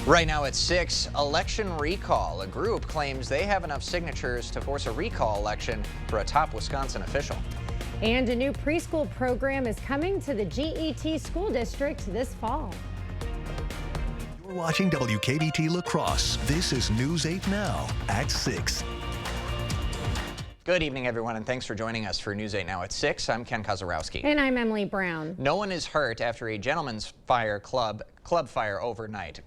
Right now at 6, election recall. A group claims they have enough signatures to force a recall election for a top Wisconsin official. And a new preschool program is coming to the GET school district this fall. You're watching WKBT La Crosse. This is News 8 Now at 6. Good evening, everyone, and thanks for joining us for News 8 Now at 6. I'm Ken Kozarowski. And I'm Emily Brown. No one is hurt after a gentleman's fire club fire overnight.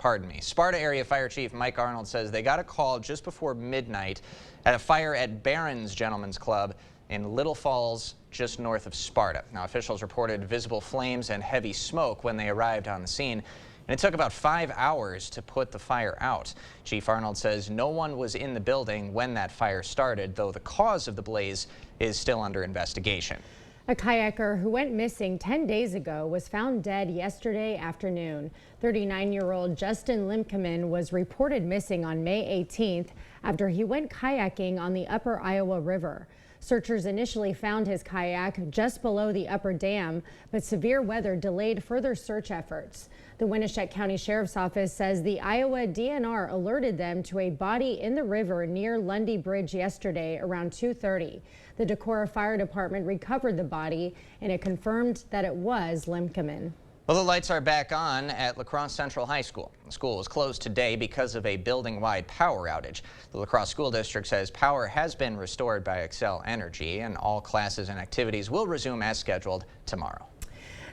Sparta Area Fire Chief Mike Arnold says they got a call just before midnight at a fire at Barron's Gentlemen's Club in Little Falls, just north of Sparta. Now, officials reported visible flames and heavy smoke when they arrived on the scene, and it took about 5 hours to put the fire out. Chief Arnold says no one was in the building when that fire started, though the cause of the blaze is still under investigation. A kayaker who went missing 10 days ago was found dead yesterday afternoon. 39-year-old Justin Limkeman was reported missing on May 18th after he went kayaking on the Upper Iowa River. Searchers initially found his kayak just below the upper dam, but severe weather delayed further search efforts. The Winneshiek County Sheriff's Office says the Iowa DNR alerted them to a body in the river near Lundy Bridge yesterday around 2:30. The Decorah Fire Department recovered the body, and it confirmed that it was Limkeman. Well, the lights are back on at La Crosse Central High School. The school was closed today because of a building-wide power outage. The La Crosse School District says power has been restored by Xcel Energy, and all classes and activities will resume as scheduled tomorrow.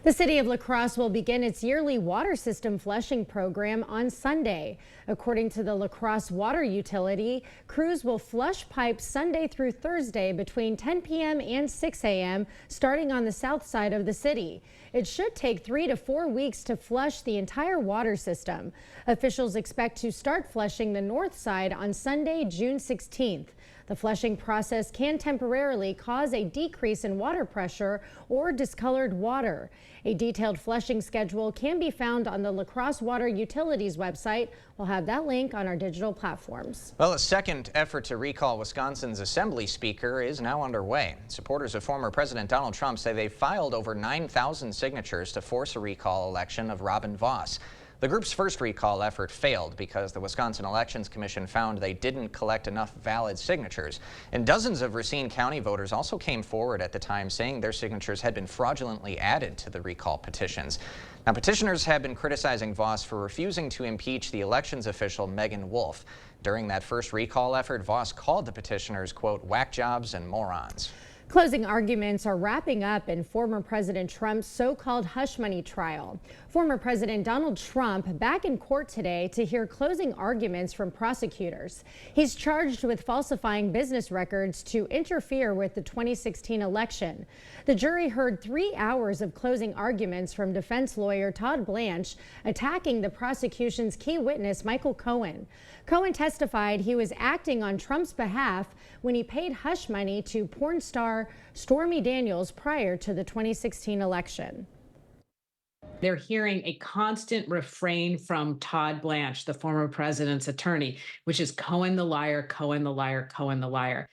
The city of La Crosse will begin its yearly water system flushing program on Sunday. According to the La Crosse Water Utility, crews will flush pipes Sunday through Thursday between 10 p.m. and 6 a.m. starting on the south side of the city. It should take 3 to 4 weeks to flush the entire water system. Officials expect to start flushing the north side on Sunday, June 16th. The flushing process can temporarily cause a decrease in water pressure or discolored water. A detailed flushing schedule can be found on the La Crosse Water Utilities website. We'll have that link on our digital platforms. Well, a second effort to recall Wisconsin's Assembly Speaker is now underway. Supporters of former President Donald Trump say they filed over 9,000 signatures to force a recall election of Robin Vos. The group's first recall effort failed because the Wisconsin Elections Commission found they didn't collect enough valid signatures. And dozens of Racine County voters also came forward at the time saying their signatures had been fraudulently added to the recall petitions. Now, petitioners have been criticizing Vos for refusing to impeach the elections official Megan Wolf. During that first recall effort, Vos called the petitioners, quote, whack jobs and morons. Closing arguments are wrapping up in former President Trump's so-called hush money trial. Former President Donald Trump back in court today to hear closing arguments from prosecutors. He's charged with falsifying business records to interfere with the 2016 election. The jury heard 3 hours of closing arguments from defense lawyer Todd Blanche attacking the prosecution's key witness, Michael Cohen. Cohen testified he was acting on Trump's behalf when he paid hush money to porn star Stormy Daniels prior to the 2016 election. They're hearing a constant refrain from Todd Blanche, the former president's attorney, which is Cohen the liar, Cohen the liar, Cohen the liar.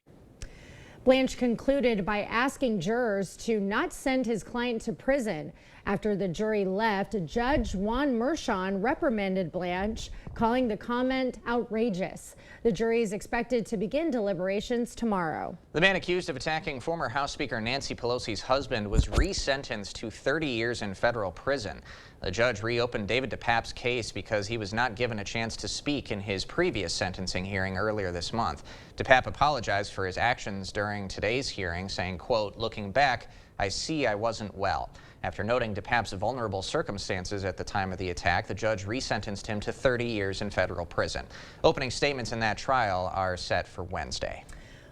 Blanche concluded by asking jurors to not send his client to prison. After the jury left, Judge Juan Mershon reprimanded Blanche, calling the comment outrageous. The jury is expected to begin deliberations tomorrow. The man accused of attacking former House Speaker Nancy Pelosi's husband was resentenced to 30 years in federal prison. The judge reopened David DePape's case because he was not given a chance to speak in his previous sentencing hearing earlier this month. DePape apologized for his actions during today's hearing, saying, quote, looking back, I see I wasn't well. After noting DePape's vulnerable circumstances at the time of the attack, the judge resentenced him to 30 years in federal prison. Opening statements in that trial are set for Wednesday.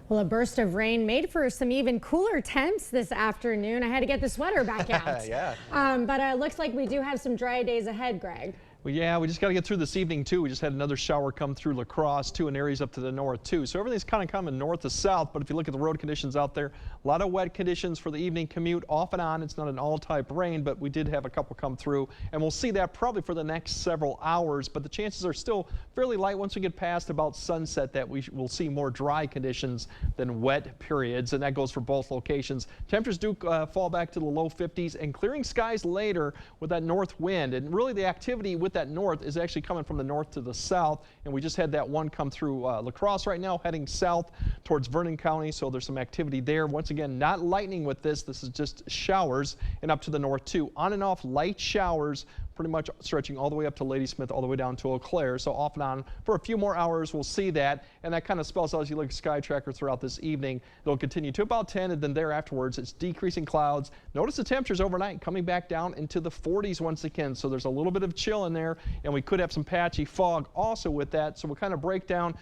Well, a burst of rain made for some even cooler temps this afternoon. I had to get the sweater back out. Yeah. But it looks like we do have some dry days ahead, Greg. Well, yeah, we just got to get through this evening, too. We just had another shower come through La Crosse, too, and areas up to the north, too. So everything's kind of coming north to south. But if you look at the road conditions out there, a lot of wet conditions for the evening commute off and on. It's not an all-type rain, but we did have a couple come through. And we'll see that probably for the next several hours. But the chances are still fairly light once we get past about sunset that we will see more dry conditions than wet periods. And that goes for both locations. Temperatures do fall back to the low 50s and clearing skies later with that north wind. And really the activity with with that north is actually coming from the north to the south, and we just had that one come through La Crosse right now, heading south towards Vernon County, so there's some activity there. Once again, not lightning with this. This is just showers, and up to the north too. On and off light showers, pretty much stretching all the way up to Ladysmith, all the way down to Eau Claire. So off and on for a few more hours, we'll see that. And that kind of spells out as you look at Sky Tracker throughout this evening. It'll continue to about 10, and then there afterwards, it's decreasing clouds. Notice the temperatures overnight coming back down into the 40s once again. So there's a little bit of chill in there, and we could have some patchy fog also with that. So we'll kind of break down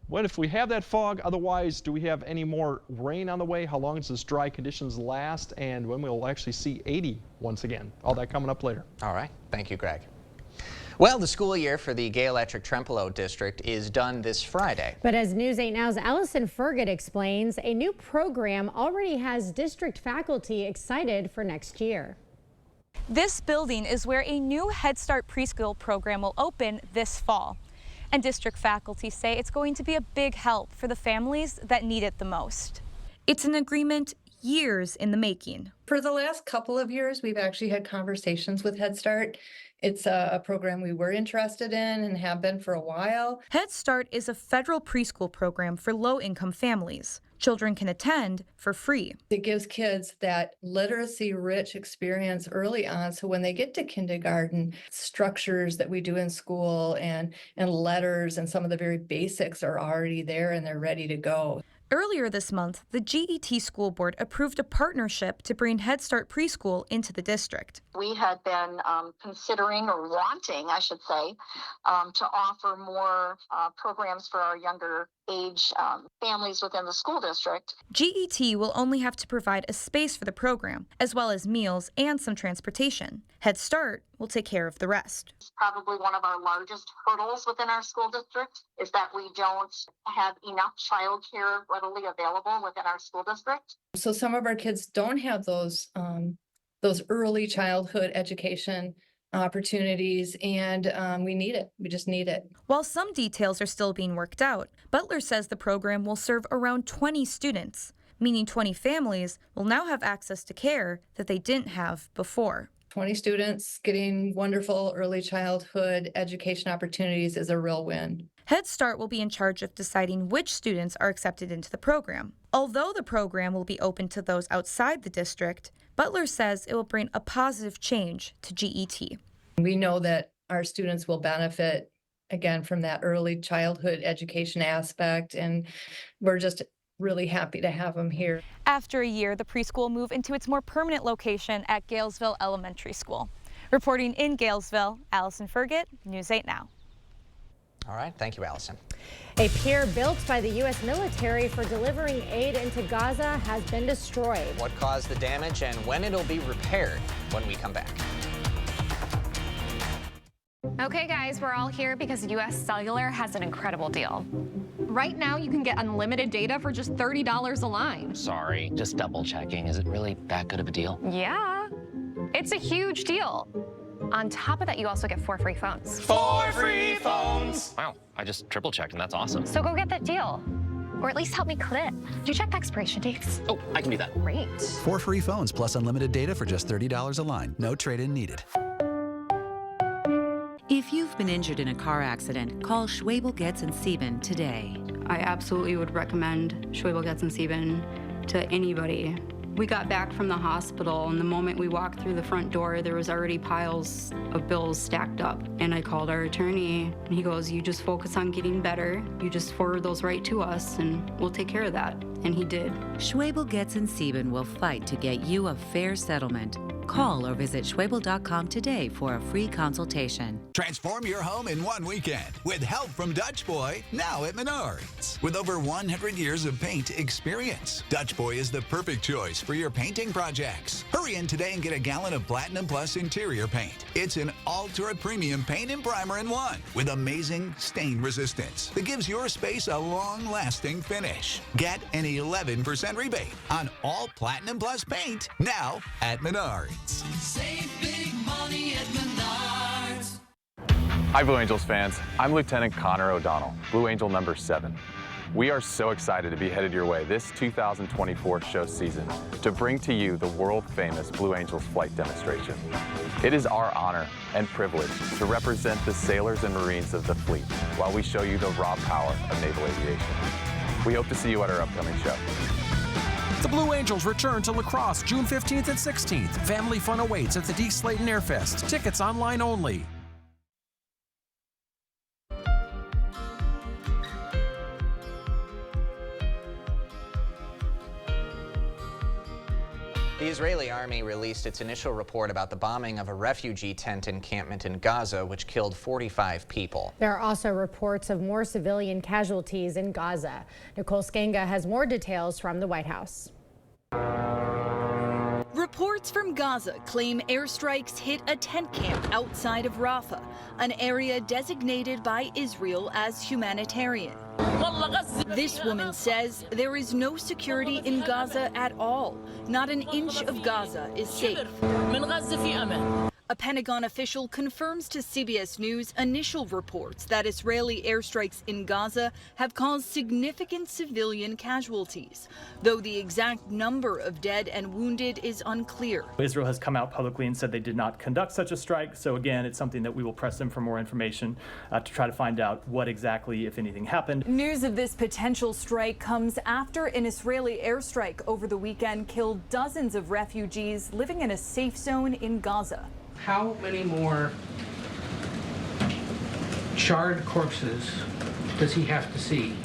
what if we have that fog. Otherwise, do we have any more rain on the way? How long does this dry conditions last? And when we'll actually see 80 once again? All that coming up later. All right. Thank you, Greg. Well, the school year for the Gay Electric Trempealeau District is done this Friday. But as News 8 Now's Allison Ferget explains, a new program already has district faculty excited for next year. This building is where a new Head Start preschool program will open this fall. And district faculty say it's going to be a big help for the families that need it the most. It's an agreement years in the making. For the last couple of years, we've actually had conversations with Head Start. It's a program we were interested in and have been for a while. Head Start is a federal preschool program for low-income families. Children can attend for free. It gives kids that literacy-rich experience early on, so when they get to kindergarten, structures that we do in school and letters and some of the very basics are already there and they're ready to go. Earlier this month, the GET School Board approved a partnership to bring Head Start Preschool into the district. We had been considering, or wanting, I should say, to offer more programs for our younger age families within the school district. GET will only have to provide a space for the program, as well as meals and some transportation. Head Start will take care of the rest. Probably one of our largest hurdles within our school district is that we don't have enough childcare readily available within our school district. So some of our kids don't have those early childhood education opportunities, and we need it. We just need it. While some details are still being worked out, Butler says the program will serve around 20 students, meaning 20 families will now have access to care that they didn't have before. 20 students getting wonderful early childhood education opportunities is a real win. Head Start will be in charge of deciding which students are accepted into the program. Although the program will be open to those outside the district, Butler says it will bring a positive change to GET. We know that our students will benefit, again, from that early childhood education aspect, and we're just really happy to have them here. After a year, the preschool will move into its more permanent location at Galesville Elementary School. Reporting in Galesville, Allison Ferget, News 8 Now. All right. Thank you, Allison. A pier built by the U.S. military for delivering aid into Gaza has been destroyed. What caused the damage and when it'll be repaired when we come back. Okay, guys, we're all here because U.S. Cellular has an incredible deal. Right now, you can get unlimited data for just $30 a line. Sorry, just double checking. Is it really that good of a deal? Yeah, it's a huge deal. On top of that, you also get 4 free phones. 4 free phones! Wow, I just triple checked and that's awesome. So go get that deal. Or at least help me clip. Did you check the expiration dates? Oh, I can do that. Great. 4 free phones plus unlimited data for just $30 a line. No trade-in needed. If you've been injured in a car accident, call Schwebel, Getz & Sieben today. I absolutely would recommend Schwebel, Getz & Sieben to anybody. We got back from the hospital, and the moment we walked through the front door, there was already piles of bills stacked up. And I called our attorney, and he goes, "You just focus on getting better. You just forward those right to us, and we'll take care of that." And he did. Schwebel, Getz & Sieben will fight to get you a fair settlement. Call or visit Schwebel.com today for a free consultation. Transform your home in one weekend with help from Dutch Boy, now at Menards. With over 100 years of paint experience, Dutch Boy is the perfect choice for your painting projects. Hurry in today and get a gallon of Platinum Plus interior paint. It's an Ultra Premium paint and primer in one with amazing stain resistance that gives your space a long-lasting finish. Get an 11% rebate on all Platinum Plus paint now at Menards. Save big money at Menards. Hi, Blue Angels fans. I'm Lieutenant Connor O'Donnell, Blue Angel number 7. We are so excited to be headed your way this 2024 show season to bring to you the world-famous Blue Angels flight demonstration. It is our honor and privilege to represent the sailors and Marines of the fleet while we show you the raw power of naval aviation. We hope to see you at our upcoming show. The Blue Angels return to La Crosse June 15th and 16th. Family fun awaits at the D. Slayton Airfest. Tickets online only. The Israeli army released its initial report about the bombing of a refugee tent encampment in Gaza, which killed 45 people. There are also reports of more civilian casualties in Gaza. Nicole Skenga has more details from the White House. Reports from Gaza claim airstrikes hit a tent camp outside of Rafah, an area designated by Israel as humanitarian. This woman says there is no security in Gaza at all. Not an inch of Gaza is safe. A Pentagon official confirms to CBS News initial reports that Israeli airstrikes in Gaza have caused significant civilian casualties, though the exact number of dead and wounded is unclear. Israel has come out publicly and said they did not conduct such a strike, so again, it's something that we will press them for more information to try to find out what exactly, if anything, happened. News of this potential strike comes after an Israeli airstrike over the weekend killed dozens of refugees living in a safe zone in Gaza. How many more charred corpses does he have to see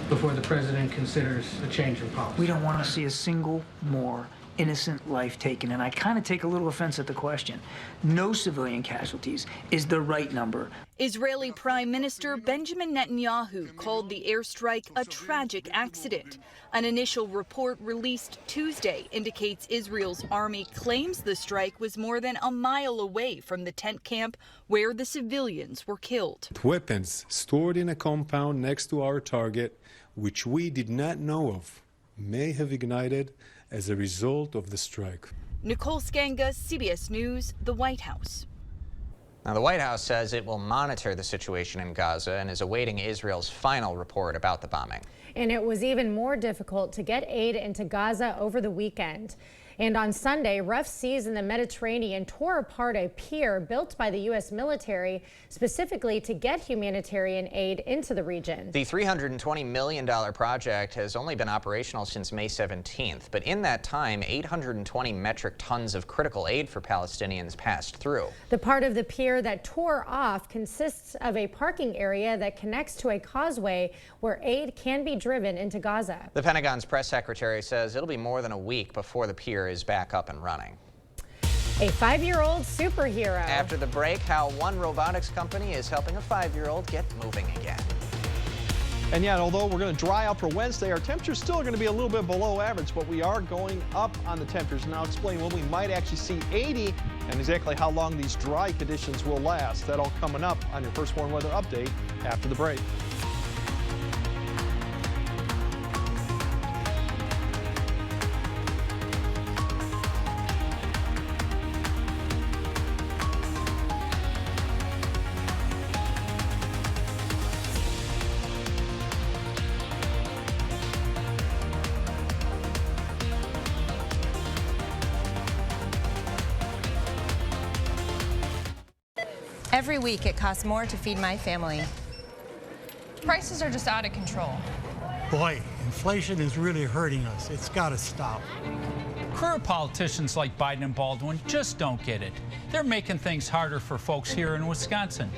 before the president considers a change in policy? We don't want to see a single more innocent life taken, and I kind of take a little offense at the question. No civilian casualties is the right number. Israeli Prime Minister Benjamin Netanyahu called the airstrike a tragic accident. An initial report released Tuesday indicates Israel's army claims the strike was more than a mile away from the tent camp where the civilians were killed. Weapons stored in a compound next to our target, which we did not know of, may have ignited as a result of the strike. Nicole Skenga, CBS News, the White House. Now, the White House says it will monitor the situation in Gaza and is awaiting Israel's final report about the bombing. And it was even more difficult to get aid into Gaza over the weekend. And on Sunday, rough seas in the Mediterranean tore apart a pier built by the U.S. military specifically to get humanitarian aid into the region. The $320 million project has only been operational since May 17th, but in that time, 820 metric tons of critical aid for Palestinians passed through. The part of the pier that tore off consists of a parking area that connects to a causeway where aid can be driven into Gaza. The Pentagon's press secretary says it'll be more than a week before the pier is back up and running. A 5-year-old superhero. After the break, how one robotics company is helping a 5-year-old get moving again. And yet, although we're going to dry out for Wednesday, our temperature's still going to be a little bit below average, but we are going up on the temperatures. And I'll explain when we might actually see 80 and exactly how long these dry conditions will last. That all coming up on your First Warn Weather Update after the break. Every week it costs more to feed my family. Prices are just out of control. Boy, inflation is really hurting us. It's got to stop. Career politicians like Biden and Baldwin just don't get it. They're making things harder for folks here in Wisconsin.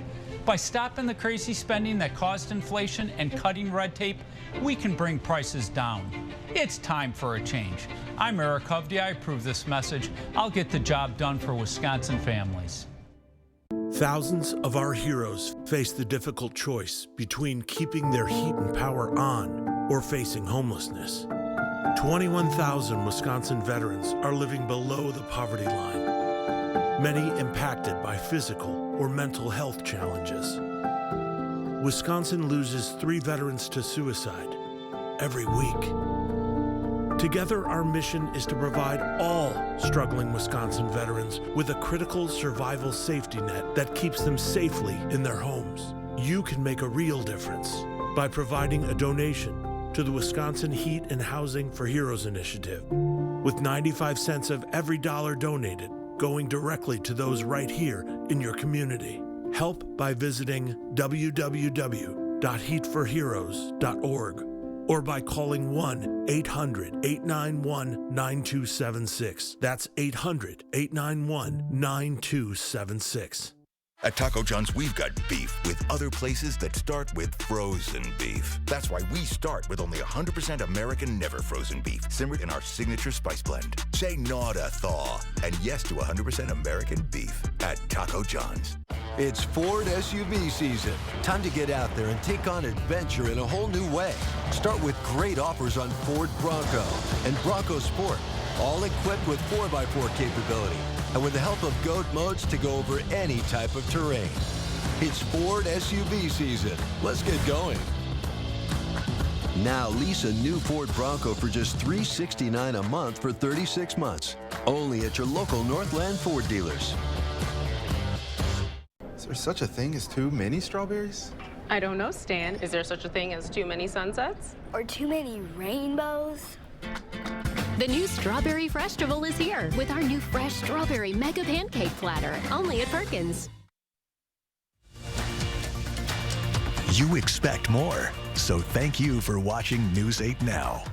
By stopping the crazy spending that caused inflation and cutting red tape, we can bring prices down. It's time for a change. I'm Eric Hovde. I approve this message. I'll get the job done for Wisconsin families. Thousands of our heroes face the difficult choice between keeping their heat and power on or facing homelessness. 21,000 Wisconsin veterans are living below the poverty line, many impacted by physical or mental health challenges. Wisconsin loses 3 veterans to suicide every week. Together, our mission is to provide all struggling Wisconsin veterans with a critical survival safety net that keeps them safely in their homes. You can make a real difference. by providing a donation to the Wisconsin Heat and Housing for Heroes initiative, with 95 cents of every dollar donated going directly to those right here in your community. Help by visiting www.heatforheroes.org or by calling 1-800-891-9276. That's 800-891-9276. At Taco John's, we've got beef with other places that start with frozen beef. That's why we start with only 100% American never frozen beef, simmered in our signature spice blend. Say no to thaw and yes to 100% American beef at Taco John's. It's Ford SUV season. Time to get out there and take on adventure in a whole new way. Start with great offers on Ford Bronco and Bronco Sport, all equipped with 4x4 capability and with the help of GOAT modes to go over any type of terrain. It's Ford SUV season. Let's get going. Now lease a new Ford Bronco for just $369 a month for 36 months. Only at your local Northland Ford dealers. Is there such a thing as too many strawberries? I don't know, Stan. Is there such a thing as too many sunsets? Or too many rainbows? The new Strawberry Freshtival is here with our new fresh strawberry mega pancake platter, only at Perkins. You expect more, so thank you for watching News 8 Now.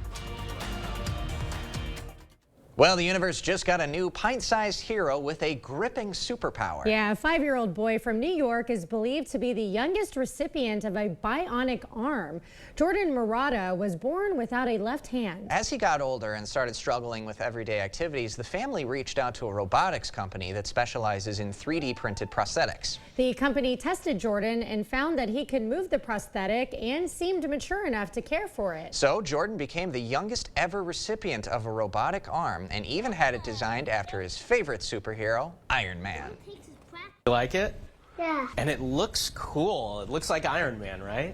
Well, the universe just got a new pint-sized hero with a gripping superpower. Yeah, a 5-year-old boy from New York is believed to be the youngest recipient of a bionic arm. Jordan Murata was born without a left hand. As he got older and started struggling with everyday activities, the family reached out to a robotics company that specializes in 3D printed prosthetics. The company tested Jordan and found that he could move the prosthetic and seemed mature enough to care for it. So Jordan became the youngest ever recipient of a robotic arm and even had it designed after his favorite superhero, Iron Man. You like it? Yeah. And it looks cool. It looks like Iron Man, right?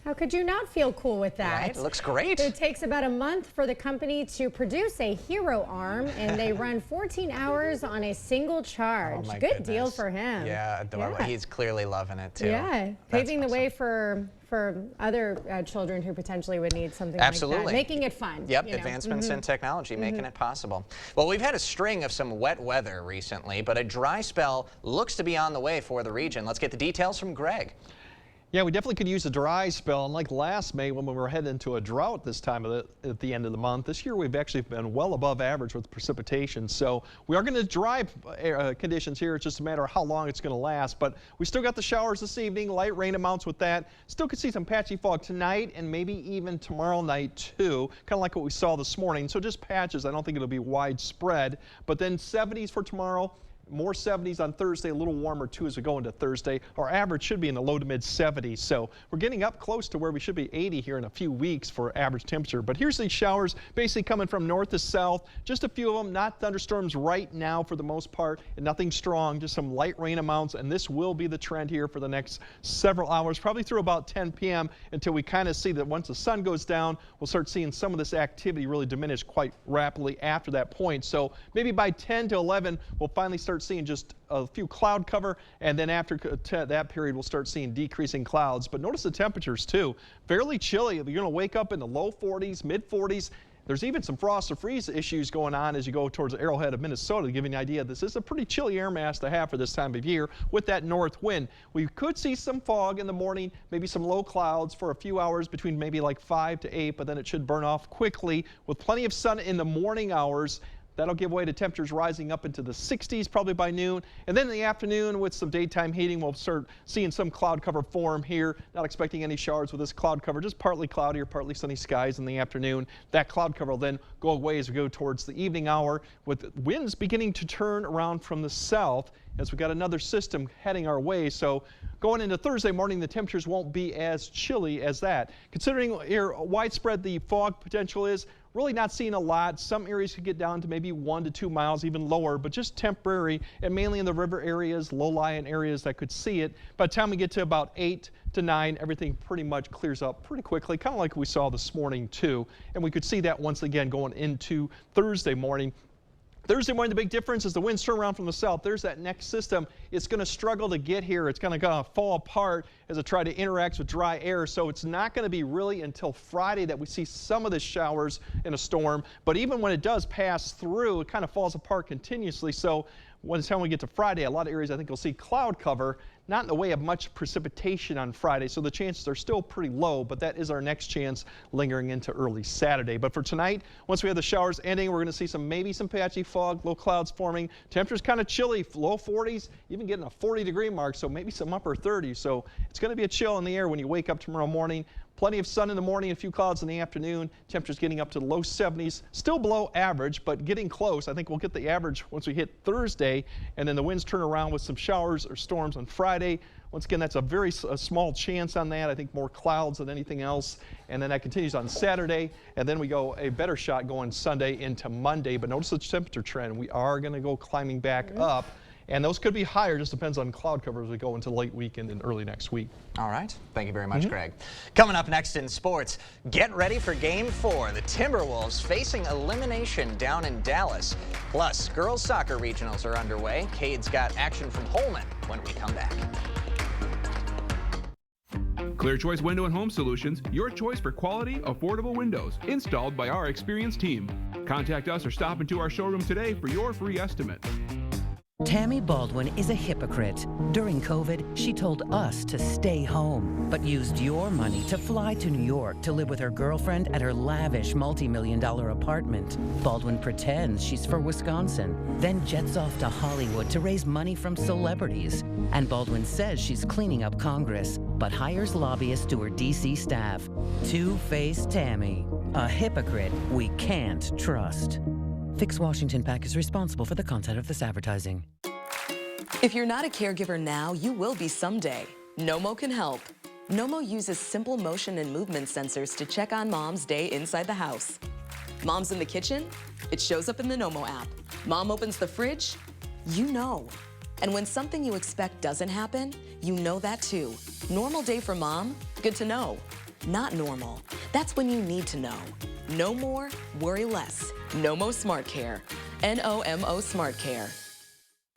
How could you not feel cool with that? Right? It looks great. It takes about a month for the company to produce a hero arm, and they run 14 hours on a single charge. Oh my Good goodness. deal for him. Yeah, adorable. Yeah. He's clearly loving it too. Yeah, paving the way for other children who potentially would need something like that. Making it fun. Yep, you know. advancements in technology making it possible. Well, we've had a string of some wet weather recently, but a dry spell looks to be on the way for the region. Let's get the details from Greg. Yeah, we definitely could use a dry spell. Unlike last May when we were heading into a drought this time at the end of the month, this year we've actually been well above average with precipitation. So we are going to dry conditions here. It's just a matter of how long it's going to last. But we still got the showers this evening, light rain amounts with that. Still could see some patchy fog tonight and maybe even tomorrow night too, kind of like what we saw this morning. So just patches. I don't think it'll be widespread. But then 70s for tomorrow. More 70s on Thursday, a little warmer too as we go into Thursday. Our average should be in the low to mid 70s, so we're getting up close to where we should be 80 here in a few weeks for average temperature. But here's these showers basically coming from north to south. Just a few of them, not thunderstorms right now for the most part, and nothing strong, just some light rain amounts, and this will be the trend here for the next several hours, probably through about 10 p.m. until we kind of see that once the sun goes down, we'll start seeing some of this activity really diminish quite rapidly after that point. So maybe by 10 to 11, we'll finally start seeing just a few cloud cover, and then after that period we'll start seeing decreasing clouds. But notice the temperatures too, fairly chilly. You're going to wake up in the low 40s, mid 40s. There's even some frost or freeze issues going on as you go towards Arrowhead of Minnesota to give you an idea. This is a pretty chilly air mass to have for this time of year with that north wind. We could see some fog in the morning, maybe some low clouds for a few hours between maybe like 5 to 8, but then it should burn off quickly with plenty of sun in the morning hours. That'll give way to temperatures rising up into the 60s probably by noon. And then in the afternoon with some daytime heating, we'll start seeing some cloud cover form here. Not expecting any showers with this cloud cover, just partly cloudy or partly sunny skies in the afternoon. That cloud cover will then go away as we go towards the evening hour with winds beginning to turn around from the south as we got another system heading our way. So going into Thursday morning, the temperatures won't be as chilly as that. Considering how widespread the fog potential is, really not seeing a lot. Some areas could get down to maybe 1 to 2 miles, even lower, but just temporary, and mainly in the river areas, low-lying areas that could see it. By the time we get to about 8 to 9, everything pretty much clears up pretty quickly, kind of like we saw this morning too. And we could see that once again going into Thursday morning. Thursday morning, the big difference is the winds turn around from the south. There's that next system. It's going to struggle to get here. It's going to fall apart as it tries to interact with dry air. So it's not going to be really until Friday that we see some of the showers in a storm. But even when it does pass through, it kind of falls apart continuously. So by the time we get to Friday, a lot of areas I think you'll see cloud cover, not in the way of much precipitation on Friday. So the chances are still pretty low, but that is our next chance lingering into early Saturday. But for tonight, once we have the showers ending, we're going to see maybe some patchy fog, low clouds forming. Temperatures kind of chilly, low 40s, even getting a 40-degree mark, so maybe some upper 30s. So it's going to be a chill in the air when you wake up tomorrow morning. Plenty of sun in the morning, a few clouds in the afternoon. Temperatures getting up to the low 70s, still below average, but getting close. I think we'll get the average once we hit Thursday, and then the winds turn around with some showers or storms on Friday. Once again, that's a very small chance on that. I think more clouds than anything else. And then that continues on Saturday, and then we go a better shot going Sunday into Monday. But notice the temperature trend. We are going to go climbing back up. And those could be higher, just depends on cloud cover as we go into late weekend and early next week. All right. Thank you very much, Greg. Coming up next in sports, get ready for Game 4. The Timberwolves facing elimination down in Dallas. Plus, girls soccer regionals are underway. Cade's got action from Holman when we come back. Clear Choice Window and Home Solutions, your choice for quality, affordable windows, installed by our experienced team. Contact us or stop into our showroom today for your free estimate. Tammy Baldwin is a hypocrite. During COVID, she told us to stay home, but used your money to fly to New York to live with her girlfriend at her lavish multi-million-dollar apartment. Baldwin pretends she's for Wisconsin, then jets off to Hollywood to raise money from celebrities. And Baldwin says she's cleaning up Congress, but hires lobbyists to her D.C. staff. Two-faced Tammy, a hypocrite we can't trust. Fix Washington PAC is responsible for the content of this advertising. If you're not a caregiver now, you will be someday. Nomo can help. Nomo uses simple motion and movement sensors to check on mom's day inside the house. Mom's in the kitchen? It shows up in the Nomo app. Mom opens the fridge? You know. And when something you expect doesn't happen, you know that too. Normal day for mom? Good to know. Not normal. That's when you need to know. No more, worry less. Nomo Smart Care. N-O-M-O Smart Care.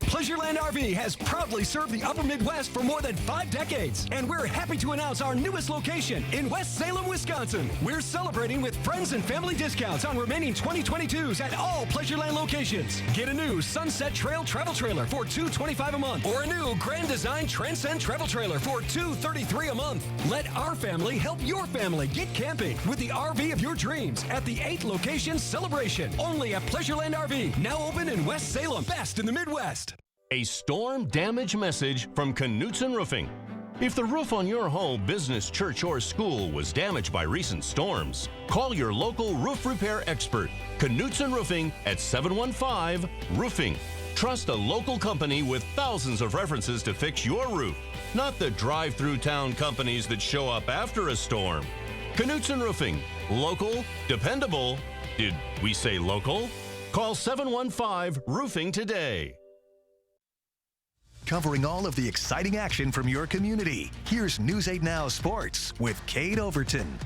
Pleasureland RV has proudly served the Upper Midwest for more than 5 decades, and we're happy to announce our newest location in West Salem, Wisconsin. We're celebrating with friends and family discounts on remaining 2022s at all Pleasureland locations. Get a new Sunset Trail travel trailer for $225 a month, or a new Grand Design Transcend travel trailer for $233 a month. Let our family help your family get camping with the RV of your dreams at the 8 location celebration. Only at Pleasureland RV, now open in West Salem, best in the Midwest. A storm damage message from Knutson Roofing. If the roof on your home, business, church, or school was damaged by recent storms, call your local roof repair expert, Knutson Roofing at 715-ROOFING. Trust a local company with thousands of references to fix your roof, not the drive-through town companies that show up after a storm. Knutson Roofing. Local, dependable. Did we say local? Call 715-ROOFING today. Covering all of the exciting action from your community. Here's News 8 Now Sports with Cade Overton.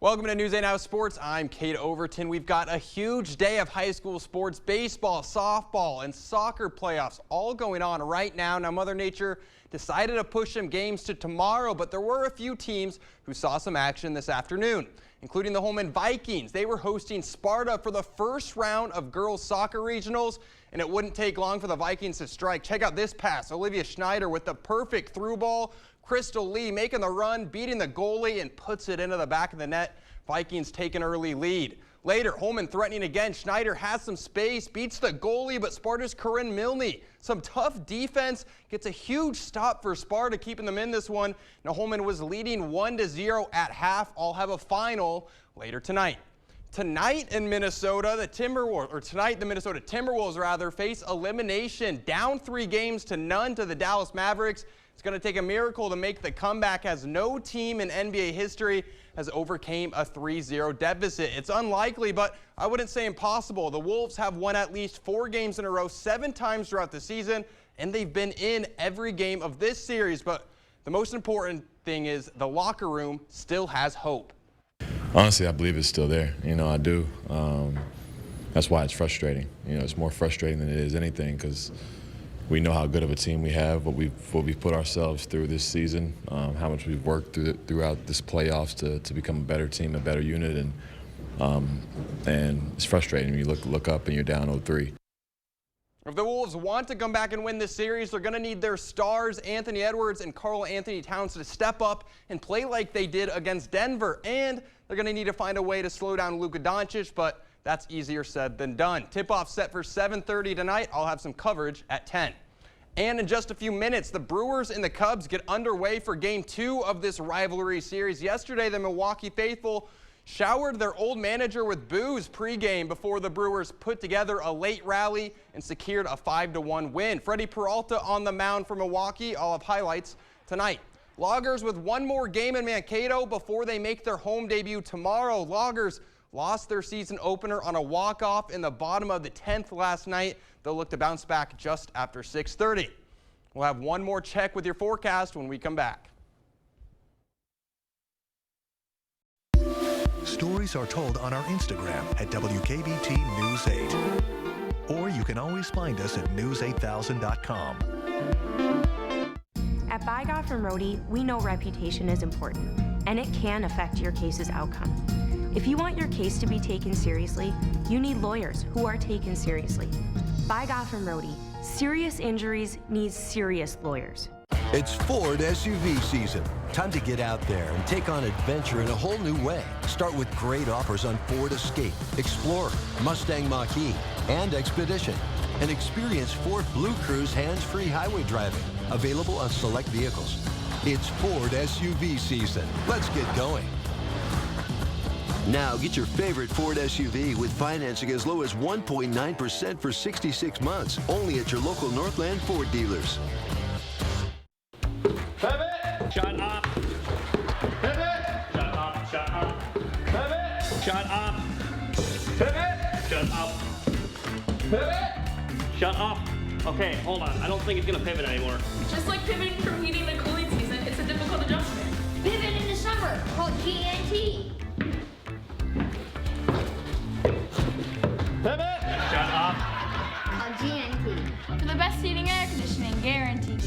Welcome to News 8 Now Sports. I'm Cade Overton. We've got a huge day of high school sports, baseball, softball, and soccer playoffs all going on right now. Now, Mother Nature decided to push some games to tomorrow, but there were a few teams who saw some action this afternoon, including the Holman Vikings. They were hosting Sparta for the first round of girls soccer regionals, and it wouldn't take long for the Vikings to strike. Check out this pass. Olivia Schneider with the perfect through ball. Crystal Lee making the run, beating the goalie, and puts it into the back of the net. Vikings take an early lead. Later, Holman threatening again. Schneider has some space, beats the goalie, but Sparta's Corinne Milne, some tough defense, gets a huge stop for Sparta, keeping them in this one. Now, Holman was leading 1-0 at half. I'll have a final later tonight. Tonight in Minnesota, the Minnesota Timberwolves face elimination, down 3 games to none to the Dallas Mavericks. It's going to take a miracle to make the comeback, as no team in NBA history has overcame a 3-0 deficit. It's unlikely, but I wouldn't say impossible. The Wolves have won at least 4 games in a row 7 times throughout the season, and they've been in every game of this series. But the most important thing is the locker room still has hope. Honestly, I believe it's still there. You know, I do. that's why it's frustrating. You know, it's more frustrating than it is anything because we know how good of a team we have, what we've put ourselves through this season, how much we've worked throughout this playoffs to become a better team, a better unit, and it's frustrating when you look up and you're down 0-3. If the Wolves want to come back and win this series, they're going to need their stars, Anthony Edwards and Karl-Anthony Towns, to step up and play like they did against Denver. And they're going to need to find a way to slow down Luka Doncic, but that's easier said than done. Tip-off set for 7:30 tonight. I'll have some coverage at 10. And in just a few minutes, the Brewers and the Cubs get underway for Game 2 of this rivalry series. Yesterday, the Milwaukee faithful showered their old manager with booze pregame before the Brewers put together a late rally and secured a 5-1 win. Freddie Peralta on the mound for Milwaukee. I'll have highlights tonight. Loggers with one more game in Mankato before they make their home debut tomorrow. Loggers lost their season opener on a walk-off in the bottom of the 10th last night. They'll look to bounce back just after 6:30. We'll have one more check with your forecast when we come back. Stories are told on our Instagram at WKBT News 8. Or you can always find us at news8000.com. At By Goff and Rohde, we know reputation is important, and it can affect your case's outcome. If you want your case to be taken seriously, you need lawyers who are taken seriously. By Goff and Rohde, serious injuries need serious lawyers. It's Ford SUV season. Time to get out there and take on adventure in a whole new way. Start with great offers on Ford Escape, Explorer, Mustang Mach-E, and Expedition. And experience Ford Blue Cruise hands-free highway driving. Available on select vehicles. It's Ford SUV season. Let's get going. Now get your favorite Ford SUV with financing as low as 1.9% for 66 months. Only at your local Northland Ford dealers. Pivot! Shut up! Pivot! Shut up! Shut up! Pivot! Shut up! Pivot! Shut up! Pivot! Shut up! Okay, hold on. I don't think it's gonna pivot anymore. Just like pivoting from heating to cooling season, it's a difficult adjustment. Pivot in the summer, called GNT. Pivot! Shut up! On GNT. For the best heating and air conditioning, guaranteed.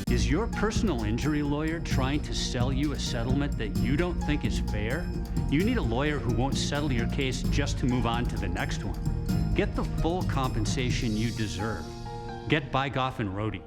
Is your personal injury lawyer trying to sell you a settlement that you don't think is fair? You need a lawyer who won't settle your case just to move on to the next one. Get the full compensation you deserve. Get By Goff and Rohde.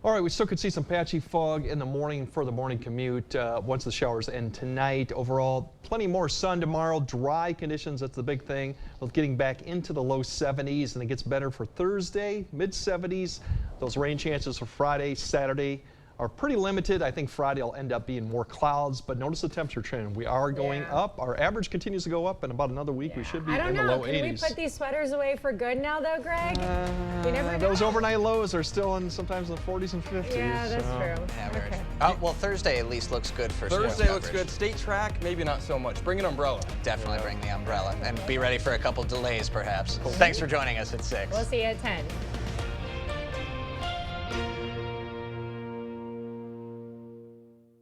All right, we still could see some patchy fog in the morning for the morning commute once the showers end tonight. Overall, plenty more sun tomorrow. Dry conditions, that's the big thing. With getting back into the low 70s, and it gets better for Thursday, mid 70s. Those rain chances for Friday, Saturday are pretty limited. I think Friday will end up being more clouds, but notice the temperature trend. We are going up. Our average continues to go up. In about another week, we should be in the low 80s. Can we put these sweaters away for good now, though, Greg? You never know. Those overnight lows are still in sometimes in the 40s and 50s. Yeah, that's true. Average. Okay. Well, Thursday at least looks good for Thursday snow looks coverage. good. State track, maybe not so much. Bring an umbrella. Definitely bring the umbrella and be ready for a couple delays, perhaps. Thanks for joining us at 6. We'll see you at 10.